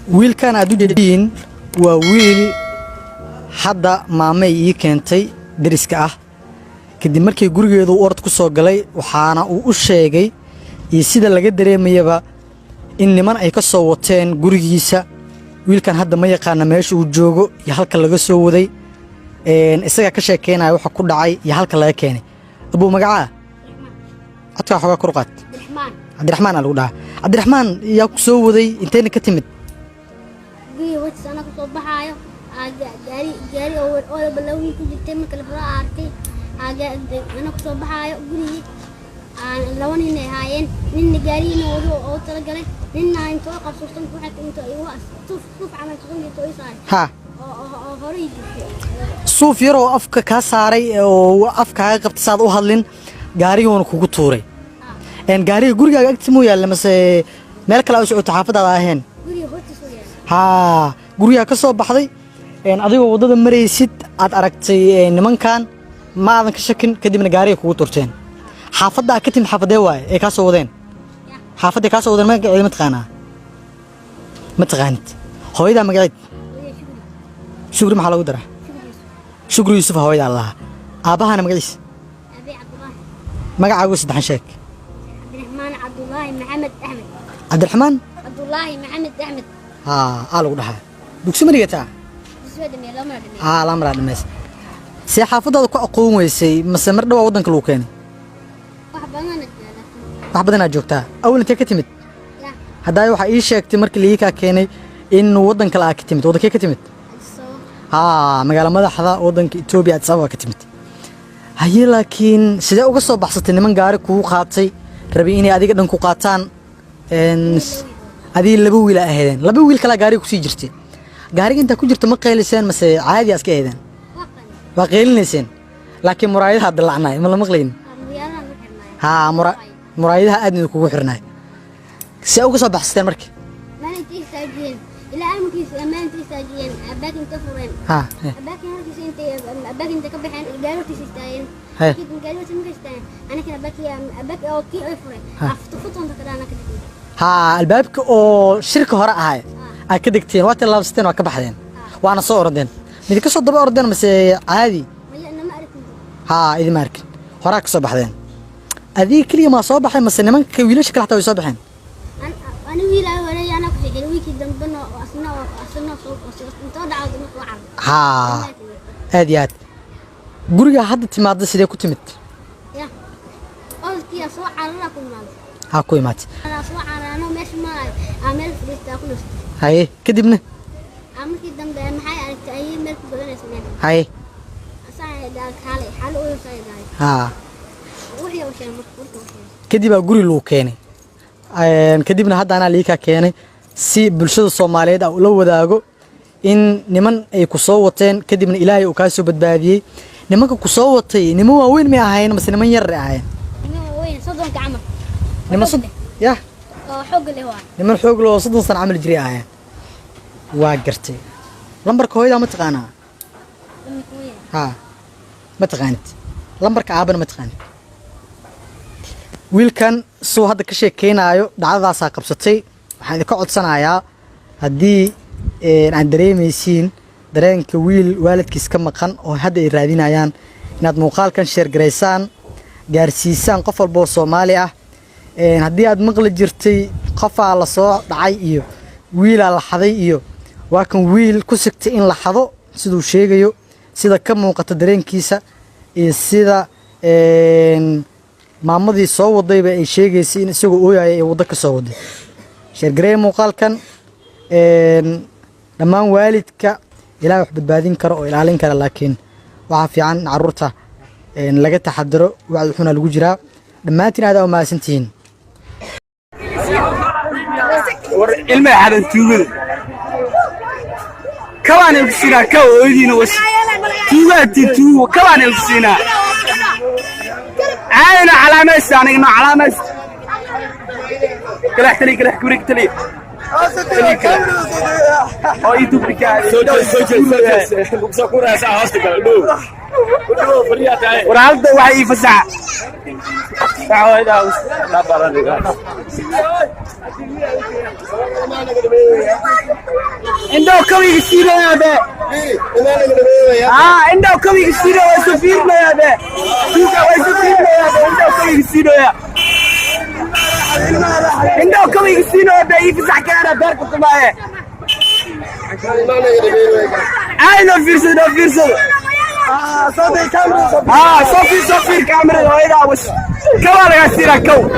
ويل كان أدو جدين وويل حدا مامي كنتي درسك كدي مركي gurigeedu orod ku soo galay waxaana uu u sheegay sida laga dareemayaba in niman ay ka soo wateen gurigiisa wiilkan hadda ma yaqaan meesha uu joogo iyo halka laga soo waday isaga ka sheekeynaa waxa ku dhacay iyo halka laga keenay abu magaca adka xoga kurqad Cabdiraxmaan lagu dhahay Cabdiraxmaan yaa ku soo waday intee ka timid sana ku soo baxaayo gaari oo balawii ku jirtay marka la fara arkay ana ku soo baxaayo gurigi aan laba nin ay haayeen nin gaariina oo tala galay ninna inta qabsoosan ku xigtay inta ay wax suuf amal soo inta ay saaray ha oo horay suuf yaro afka ka saaray oo afka ka qabtay saad u hadlin gaarigoona kugu tuuray gaariga gurigaaga agtiimo yaal mase meel kale oo socota xaafadaada aheen guriga hortiisa yaal ha guriga ka soo baxday adigoo wadada maraysid aad aragtay nimankan ma aadan ka shakin kadibna gaariga kugu turteen xaafada ka timid xaafadee waay ee ka soo wadeen xaafada ka soo wadeen magaceeda ma taqaanid hooyada magaceed shukri maxaa lagu daraa shukri Yuusuf hooyada Allah aabahana magaciisa abi Cabdullah magacaagu saddexan sheeg Cabdullah Maxamed Ahmed Cabdiraxmaan Cabdullah Maxamed Ahmed lagu dhahaa dugsi ma dhigata la mara dhameys si xaafadada ku aqoon weysay mase mar dhaw wadanka lagu keenay wax badan aad joogtaa awal intee ka timid haday waxa ii sheegtay markii liika keenay in wadanka la ka timid wadankee ka timid magaala madaxda wadanka Itoobiya Addis Ababa ka timid haye laakiin sidee uga soo baxsatay niman gaari kugu qaatay rabi inay adiga dhan ku qaataan adii laba wiil ahaydeen laba wiil kala gaari ku sii jirtay gaariga inta ku jirto ma qeyliseen mase caadi aska ahaydeen waa qeylinayeen laakiin muraayadaha dalacnay ma la maqlayn muraayadaha aad kugu xirnay si uga soo baxsatay markii maalintii saajiyeen ilaa amkiisa maalintii saajiyeen abaakin ka fureen abaakin halkiisa abaakin ka baxeen gaartiisa istaayeen kiin gaartiisa ma istaayeen anaka abaakin oo kii ay fureen afto futonta kadana ka dhigay albaabka oo shirka hore ahay ay ka degteen waad laabsteen waa ka baxdeen waana soo ordeen mid ka soo daba ordeen mase caadi idin markin hore ka soo baxdeen adii kaliya ma soo baxay mase nimanka wiilasha kala xataa way soo baxeen ani wiilaa hore yana ku xigay wiilkii dambana asna inta dhacdo ma ku aad yaad guriga hadda timaada sidee ku timid olkiya soo carara ku imaad ku imaad soo carano meesha ma amel fadhiista ku nus haye kadibna markii dambe maxay aragtay ay meel ku godanaysan haye asaa kale xal oo sayday wixii oo sheegay kadib guri loo keenay kadibna hadda ana liika keenay si bulshada Soomaaliyeed la wadaago in niman ay ku soo wateen kadibna Ilaahay uu ka soo badbaadiyay nimanka ku soo watay niman waaweyn ma ahayn mase niman yar ahayn niman waaweyn soddon gacmo niman ya xoog leh waa niman xoog leh oo soddon sano amal jiri ahayn waa gartay lambarka hooyada ma taqaanaa ma taqaanid lambarka aabana ma taqaanid wiilkan soo hadda ka sheekeenaayo dhacdadaas qabsatay waxaan idin ka codsanayaa haddii aan dareemaysiin dareenka wiil waalidkiis ka maqan oo hadda ay raadinayaan inaad muuqaalkan share gareysaan gaarsiisaan qof walba oo Soomaali ah haddii aad maqli jirtay qofaa la soo dhacay iyo wiil la xaday iyo waa kan wiil ku sigtay in la xado sidoo sheegayo sida ka muuqata dareenkiisa iyo sida maamadii soo wadayba ay sheegaysay in isagoo ooyay ay wada ka soo waday sheergarey muuqaalkan dhammaan waalidka ilaahay wax badbaadin karo oo ilaalin kara laakiin waxa fiican caruurta laga taxadaro wacdi xuna lagu jiraa dhammaantiin aad u maasantiin war ilma xadan tuugada kawan ay kusina ka ooydiina was tuugati tuugo kawan ay kusina عاينا علامات ثانية إنه علامات كلا احتلي كلا كوريك تلي أو يدوب ركاء سوجل بسكورة ساعة هستك لو ورالد وعي فزع تعال هذا لا برا عنده كوي يصير يا به عنده كوي يصير ويسافر يا به شوف ويسافر يا به عنده كوي يصير يا عنده كوي يصير يا به يفزع كده بارك معاه ايوه فيرسو صوفي كاميرا صوفي كاميرا وهذا وش كمان يصير كو